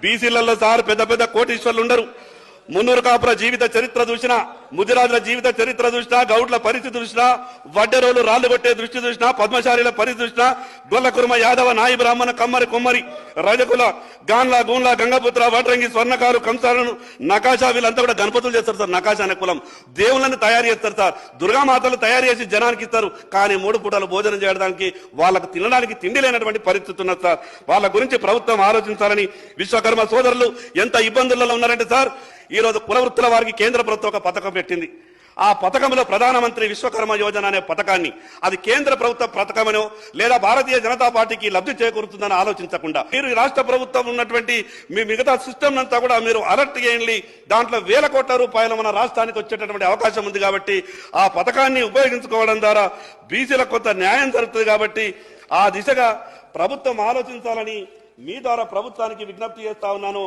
బీసీలలో సార్ పెద్ద పెద్ద కోటీశ్వర్లు ఉండరు. మున్నూరు కాపుల జీవిత చరిత్ర చూసినా, ముదిరాజుల జీవిత చరిత్ర చూసినా, గౌడ్ల పరిస్థితి చూసినా, వడ్డెరోలు రాళ్లు కొట్టే దృష్టి చూసినా, పద్మశాలిల పరిస్థితి చూసినా, గొల్ల కుర్మ యాదవ నాయి బ్రాహ్మణ కమ్మరి కుమ్మరి రజకుల గాన్ల గూన్ల గంగపుత్ర వడ్రంగి స్వర్ణకారు కంసాలను నకాశా వీళ్ళంతా కూడా గణపతులు చేస్తారు సార్. నకాశా అనే కులం దేవుళ్ళని తయారు చేస్తారు సార్. దుర్గామాతలు తయారు చేసి జనానికి ఇస్తారు. కానీ 3 పూటలు భోజనం చేయడానికి వాళ్ళకు తినడానికి తిండి లేనటువంటి పరిస్థితి ఉన్నది సార్. వాళ్ళ గురించి ప్రభుత్వం ఆలోచించాలని విశ్వకర్మ సోదరులు ఎంత ఇబ్బందులలో ఉన్నారంటే సార్, ఈ రోజు కుల వృత్తుల వారికి కేంద్ర ప్రభుత్వం ఒక పథకం పెట్టింది. ఆ పథకంలో ప్రధానమంత్రి విశ్వకర్మ యోజన అనే పథకాన్ని అది కేంద్ర ప్రభుత్వ పథకమనో లేదా భారతీయ జనతా పార్టీకి లబ్ధి చేకూరుతుందని ఆలోచించకుండా మీరు రాష్ట్ర ప్రభుత్వం ఉన్నటువంటి మీ మిగతా సిస్టమ్ అంతా కూడా మీరు అలర్ట్ చేయండి. దాంట్లో వేల కోట్ల రూపాయలు మన రాష్ట్రానికి వచ్చేటటువంటి అవకాశం ఉంది కాబట్టి ఆ పథకాన్ని ఉపయోగించుకోవడం ద్వారా బీసీలకు కొంత న్యాయం జరుగుతుంది. కాబట్టి ఆ దిశగా ప్రభుత్వం ఆలోచించాలని మీ ద్వారా ప్రభుత్వానికి విజ్ఞప్తి చేస్తా ఉన్నాను.